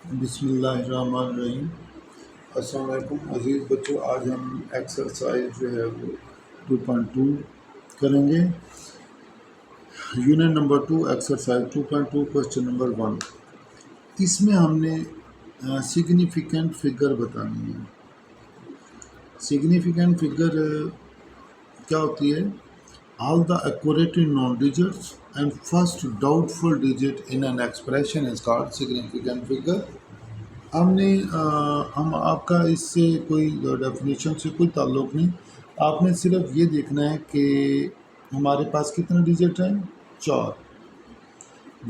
बिस्मिल्लाहिर्रहमानिर्रहीम। अस्सलाम वालेकुम अज़ीज़ बच्चों, आज हम एक्सरसाइज जो है वो 2.2 करेंगे। Unit number 2 exercise 2.2 question number 1। इसमें हमने सिग्निफिकेंट फिगर बतानी है। सिग्निफिकेंट फिगर क्या होती है? All the accurate non digits and first doubtful digit in an expression is called significant figure. हम आपका इससे कोई डेफिनेशन से कोई ताल्लुक़ नहीं। आपने सिर्फ ये देखना है कि हमारे पास कितने डिजिट हैं? 4,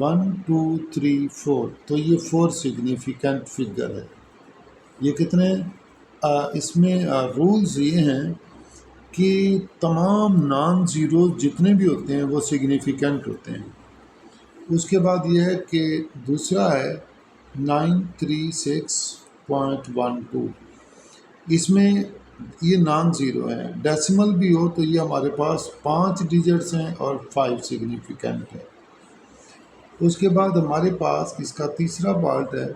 1 2 3 4। तो ये 4 सिग्निफिकेंट फिगर है। ये कितने? इसमें रूल्स ये हैं कि तमाम नॉन ज़ीरो जितने भी होते हैं वो सिग्निफिकेंट होते हैं। उसके बाद ये है कि दूसरा है 936.12। इसमें ये नॉन ज़ीरो है। डेसिमल भी हो तो ये हमारे पास 5 डिजिट्स हैं और 5 सिग्निफिकेंट है। उसके बाद हमारे पास इसका तीसरा पार्ट है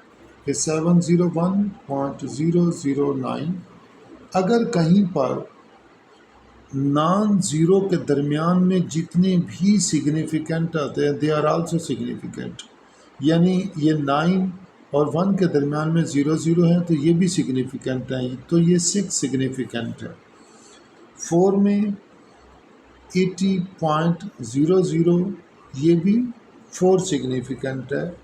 कि 701.009। अगर कहीं पर नॉन ज़ीरो के दरमियान में जितने भी सिग्निफिकेंट आते हैं दे आर आल्सो सिग्निफिकेंट, यानी ये 9 और 1 के दरमियान में 0 0 है तो ये भी सिग्निफिकेंट है, तो ये 6 सिग्निफिकेंट है। 4 में 80.00 ये भी 4 सिग्निफिकेंट है।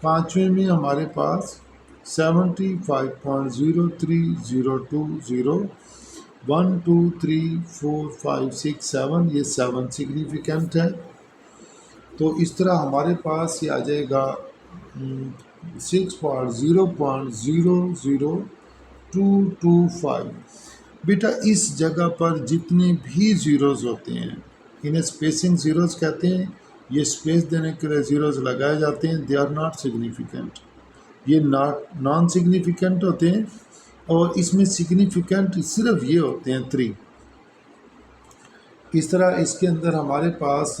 5वें में हमारे पास 75.0302 1 2 3 4 5 6 7 ये 7 सिग्निफिकेंट है। तो इस तरह हमारे पास ये आ जाएगा 6.0.00225। बेटा इस जगह पर जितने भी ज़ीरोज़ होते हैं इन्हें स्पेसिंग ज़ीरोज़ कहते हैं। ये स्पेस देने के लिए ज़ीरोज़ लगाए जाते हैं। दे आर नॉट सिग्निफिकेंट, ये नॉन सिग्निफिकेंट होते हैं। और इसमें सिग्निफिकेंट सिर्फ ये होते हैं 3। इस तरह इसके अंदर हमारे पास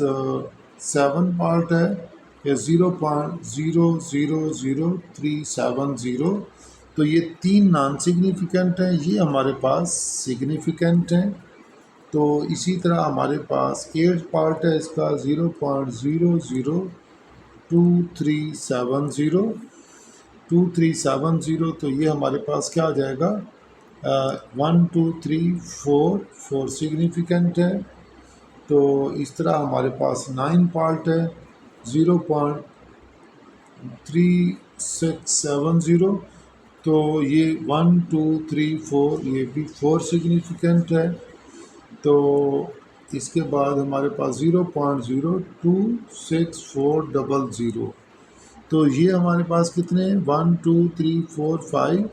7 पार्ट है या 0.000370। तो ये 3 नॉन सिग्निफिकेंट हैं, ये हमारे पास सिग्निफिकेंट हैं। तो इसी तरह हमारे पास 8 पार्ट है, इसका 0.002370 तो ये हमारे पास क्या आ जाएगा? 1 2 3 4 सिग्निफिकेंट है। तो इस तरह हमारे पास 9 पार्ट है, 0.3670 तो ये 1 2 3 4 ये भी 4 सिग्निफिकेंट है। तो इसके बाद हमारे पास 0.026400 तो ये हमारे पास कितने हैं? 1 2 3 4 5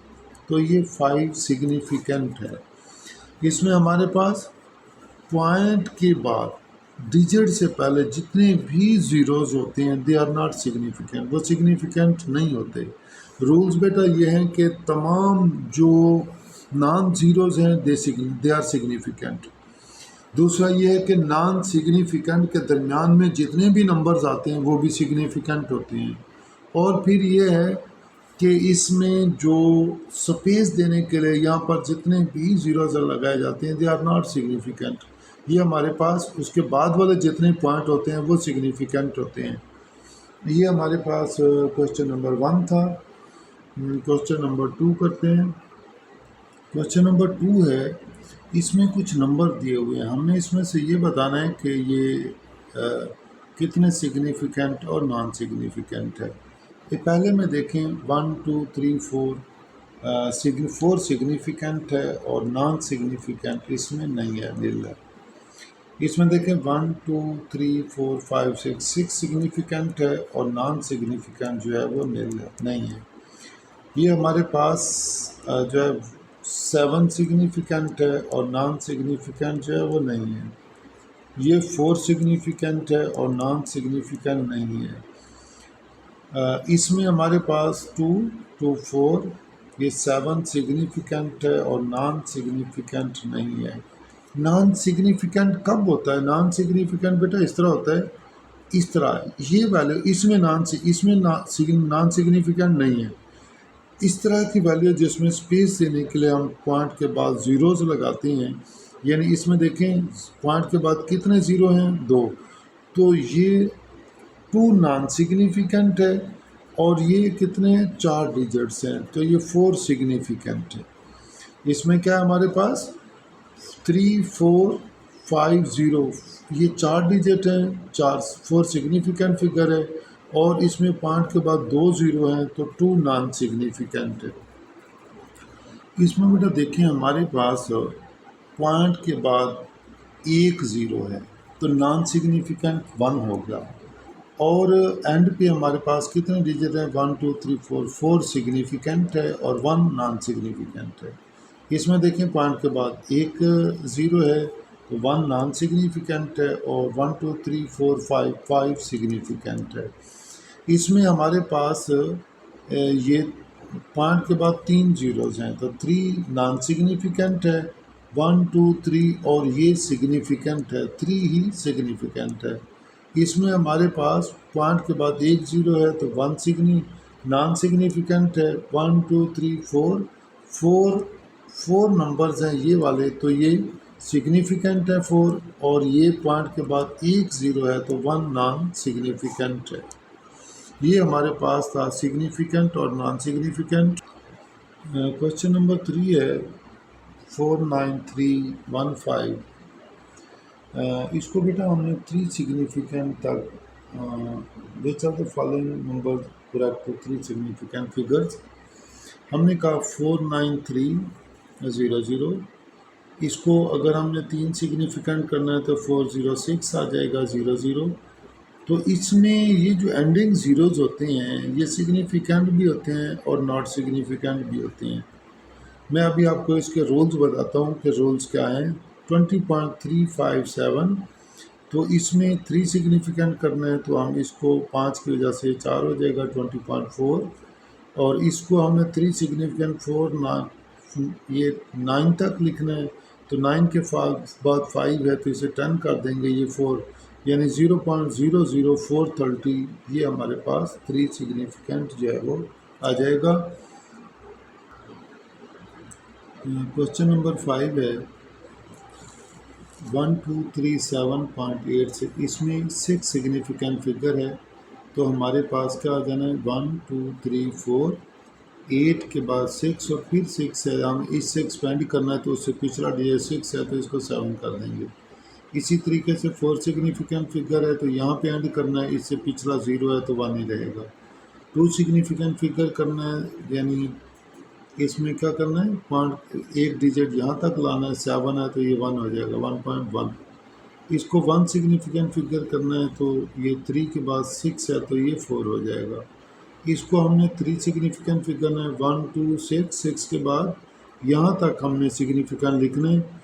तो ये 5 सिग्निफिकेंट है। इसमें हमारे पास पॉइंट के बाद डिजिट से पहले जितने भी ज़ीरोज़ होते हैं दे आर नॉट सिग्निफिकेंट, वो सिग्निफिकेंट नहीं होते। रूल्स बेटा ये हैं कि तमाम जो नॉन ज़ीरोज़ हैं दे आर सिग्निफिकेंट। दूसरा ये है कि नॉन सिग्निफिकेंट के दरमियान में जितने भी नंबर्स आते हैं वो भी सिग्निफिकेंट होते हैं। और फिर ये है कि इसमें जो स्पेस देने के लिए यहाँ पर जितने भी ज़ीरोज़ लगाए जाते हैं दे आर नॉट सिग्निफिकेंट। ये हमारे पास उसके बाद वाले जितने पॉइंट होते हैं वो सिग्निफिकेंट होते हैं। ये हमारे पास क्वेश्चन नंबर 1 था। क्वेश्चन नंबर 2 करते हैं। क्वेश्चन नंबर 2 है, इसमें कुछ नंबर दिए हुए हैं, हमने इसमें से ये बताना है कि ये कितने सिग्निफिकेंट और नॉन सिग्निफिकेंट है। ये पहले में देखें 1 2 3 4 4 सिग्निफिकेंट है और नॉन सिग्निफिकेंट इसमें नहीं है, नील है। इसमें देखें 1 2 3 4 5 6 सिग्निफिकेंट है और नॉन सिग्निफिकेंट जो है वो नील है, नहीं है। ये हमारे पास जो है 7 सिग्निफिकेंट है और नॉन सिग्निफिकेंट जो है वो नहीं है। ये 4 सिग्निफिकेंट है और नॉन सिग्निफिकेंट नहीं है। इसमें हमारे पास 2 2 4 ये 7 सिग्निफिकेंट है और नॉन सिग्निफिकेंट नहीं है। नॉन सिग्निफिकेंट कब होता है? नॉन सिग्निफिकेंट बेटा इस तरह होता है, इस तरह ये वैल्यू इसमें नॉन सिग्निफिकेंट नहीं है, इस तरह की वैल्यू जिसमें स्पेस देने के लिए हम पॉइंट के बाद ज़ीरोज़ लगाते हैं, यानी इसमें देखें पॉइंट के बाद कितने ज़ीरो हैं, 2, तो ये 2 नॉन सिग्निफिकेंट है और ये कितने हैं, 4 डिजिट्स हैं, तो ये 4 सिग्निफिकेंट है। इसमें क्या है हमारे पास 3 4 5 0, ये 4 डिजिट हैं, 4 सिग्निफिकेंट फिगर है और इसमें पॉइंट के बाद 2 ज़ीरो हैं, तो 2 नॉन सिग्निफिकेंट है। इसमें बेटा देखिए हमारे पास पॉइंट के बाद 1 ज़ीरो है, तो नॉन सिग्निफिकेंट 1 हो गया और एंड पे हमारे पास कितने डिजिट हैं, 1 2 3 4, 4 सिग्निफिकेंट है और 1 नॉन सिग्निफिकेंट है। इसमें देखें पॉइंट के बाद 1 ज़ीरो है, तो 1 नॉन सिग्निफिकेंट है और 1 2 3 4 5 5 सिग्निफिकेंट है। इसमें हमारे पास ये पॉइंट के बाद 3 ज़ीरोज़ हैं, तो 3 नॉन सिग्निफिकेंट है, 1 2 3 और ये सिग्निफिकेंट है, 3 ही सिग्निफिकेंट है। इसमें हमारे पास पॉइंट के बाद 1 ज़ीरो है, तो 1 नॉन सिग्निफिकेंट है, 1 2 3 4 4 4 नंबर्स हैं ये वाले, तो ये सिग्निफिकेंट है 4 और ये पॉइंट के बाद 1 ज़ीरो है, तो 1 नॉन सिग्निफिकेंट है। ये हमारे पास था सिग्निफिकेंट और नॉन सिग्निफिकेंट। क्वेश्चन नंबर 3 है 49315। इसको बेटा हमने 3 सिग्निफिकेंट तक which are the following number correct to 3 significant figures. हमने कहा 49300, इसको अगर हमने 3 सिग्निफिकेंट करना है तो 406 आ जाएगा 00। तो इसमें ये जो एंडिंग ज़ीरोज़ होते हैं ये सिग्निफिकेंट भी होते हैं और नॉट सिग्निफिकेंट भी होते हैं। मैं अभी आपको इसके रूल्स बताता हूँ कि रूल्स क्या हैं। 20.357, तो इसमें 3 सिग्निफिकेंट करना है तो हम इसको 5 की वजह से 4 हो जाएगा 20.4, और इसको हमने 3 सिग्निफिकेंट 4 ये 9 तक लिखना है, तो 9 के बाद 5 है तो इसे 10 कर देंगे, ये 4 यानी 0.00430, ये हमारे पास 3 सिग्निफिकेंट जो है वो आ जाएगा। क्वेश्चन नंबर 5 है 1237.8 से, इसमें 6 सिग्निफिकेंट फिगर है, तो हमारे पास क्या आ जाना है 1 2 3 4, 8 के बाद 6 और फिर 6 है, हम इससे एक्सपेंड करना है तो उससे पिछला डिजिट 6 है तो इसको 7 कर देंगे। इसी तरीके से 4 सिग्निफिकेंट फिगर है तो यहाँ पे एंड करना है, इससे पिछला 0 है तो 1 ही रहेगा। 2 सिग्निफिकेंट फिगर करना है, यानी इसमें क्या करना है, पॉइंट एक डिजिट यहाँ तक लाना है, 7 है तो ये 1 हो जाएगा 1.1। इसको 1 सिग्निफिकेंट फिगर करना है तो ये 3 के बाद 6 है तो ये 4 हो जाएगा। इसको हमने 3 सिग्निफिकेंट फिगर है 1 2 6 के बाद यहाँ तक हमने सिग्निफिकेंट लिखना है,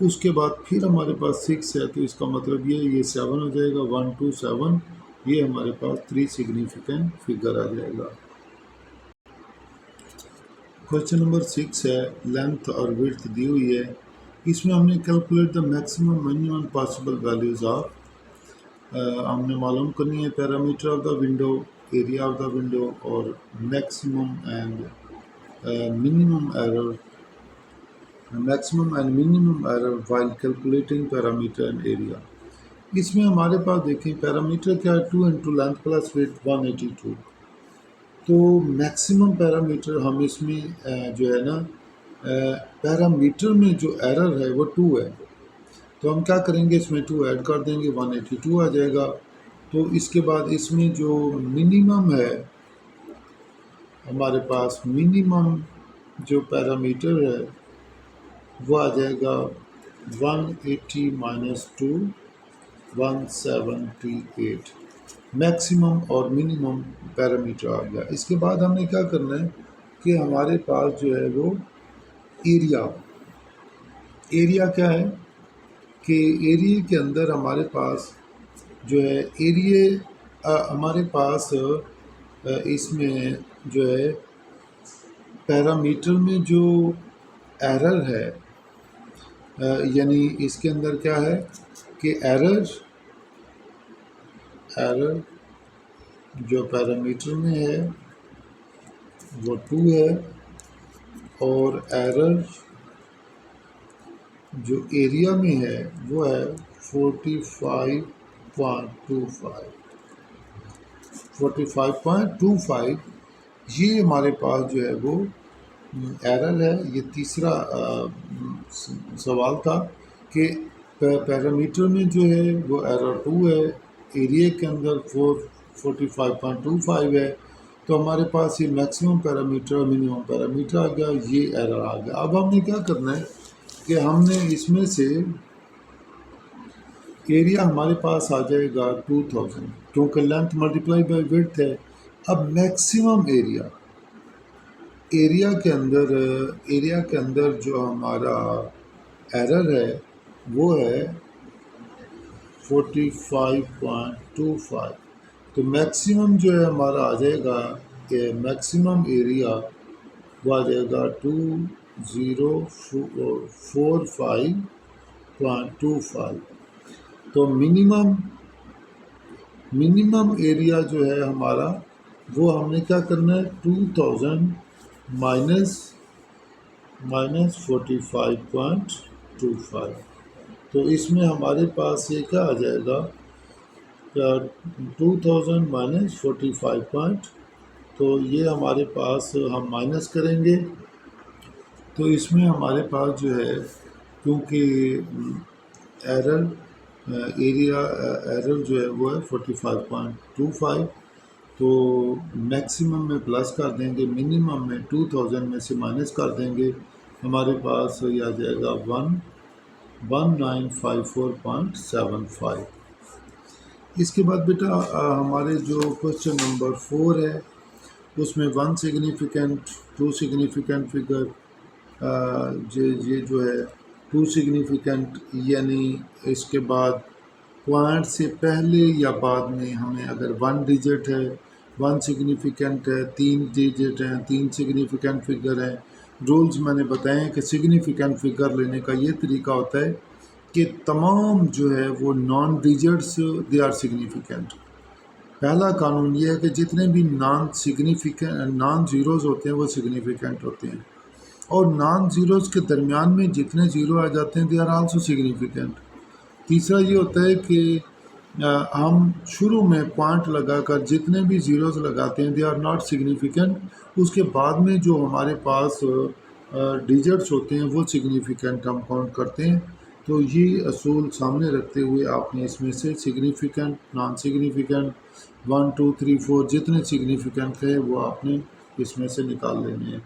उसके बाद फिर हमारे पास 6 है तो इसका मतलब ये 7 हो जाएगा 1 2 7, ये हमारे पास 3 सिग्निफिकेंट फिगर आ जाएगा। क्वेश्चन नंबर 6 है लेंथ और विड्थ दी हुई है, इसमें हमने calculate the maximum minimum possible values of, हमने मालूम करनी है parameter of the window, area of the window और maximum and minimum error, maximum and minimum error while calculating parameter and area. इसमें हमारे पास देखें पैरामीटर क्या है 2 इंटू लेंथ प्लस विड्थ 182, तो मैक्सिमम पैरामीटर हम इसमें जो है ना पैरामीटर में जो एरर है वो 2 है, तो हम क्या करेंगे इसमें 2 ऐड कर देंगे 182 आ जाएगा। तो इसके बाद इसमें जो मिनिमम है हमारे पास, मिनिमम जो पैरामीटर है वो आ जाएगा 180 माइनस 2 178, मैक्सिमम और मिनिमम पैरामीटर आ गया। इसके बाद हमने क्या करना है कि हमारे पास जो है वो एरिया क्या है कि एरिया के अंदर हमारे पास जो है हमारे पास इसमें जो है पैरामीटर में जो एरर है, यानी इसके अंदर क्या है कि एरर जो पैरामीटर में है वो 2 है, और एरर जो एरिया में है वो है 45.25। 45.25 ये हमारे पास जो है वो एरर है। ये तीसरा सवाल था कि पैरामीटर में जो है वो एरर 2 है, एरिया के अंदर 45.25 है। तो हमारे पास ये मैक्सिमम पैरामीटर और मिनिमम पैरामीटर आ गया, ये एरर आ गया। अब हमने क्या करना है कि हमने इसमें से एरिया हमारे पास आ जाएगा 2000, क्योंकि लेंथ मल्टीप्लाई बाय विड्थ है। अब मैक्सिमम एरिया के अंदर जो हमारा एरर है वो है 45.25। तो मैक्सिमम जो है हमारा आ जाएगा कि मैक्सिमम एरिया वो आ जाएगा 2045.25। तो मिनिमम एरिया जो है हमारा वो हमने क्या करना है 2000 माइनस 45.25। तो इसमें हमारे पास ये क्या आ जाएगा 2000 माइनस 45 तो ये हमारे पास हम माइनस करेंगे। तो इसमें हमारे पास जो है क्योंकि एरर एरर जो है वो है 45.25, तो मैक्सिमम में प्लस कर देंगे, मिनिमम में 2000 में से माइनस कर देंगे, हमारे पास ये आ जाएगा 1954.75। इसके बाद बेटा हमारे जो क्वेश्चन नंबर 4 है उसमें 1 सिग्निफिकेंट 2 सिग्निफिकेंट फिगर, ये जो है 2 सिग्निफिकेंट यानी इसके बाद पॉइंट से पहले या बाद में हमें अगर 1 डिजिट है, 1 सिग्निफिकेंट है, 3 डिजिट हैं, 3 सिग्निफिकेंट फिगर हैं। रूल्स मैंने बताए हैं कि सिग्निफिकेंट फिगर लेने का ये तरीका होता है कि तमाम जो है वो non digits they are significant. पहला कानून ये है कि जितने भी नॉन ज़ीरोज़ होते हैं वो सिग्निफिकेंट होते हैं, और नॉन ज़ीरोज़ के दरमियान में जितने ज़ीरो आ जाते हैं दे आर आल्सो सिग्निफिकेंट। तीसरा ये होता है कि हम शुरू में पॉइंट लगाकर जितने भी ज़ीरोज़ लगाते हैं दे आर नॉट सिग्निफिकेंट। उसके बाद में जो हमारे पास डिजिट्स होते हैं वो सिग्निफिकेंट हम काउंट करते हैं। तो ये असूल सामने रखते हुए आपने इसमें से सिग्निफिकेंट, नॉन सिग्निफिकेंट, 1 2 3 4 जितने सिग्निफिकेंट थे वो आपने इसमें से निकाल लेने हैं।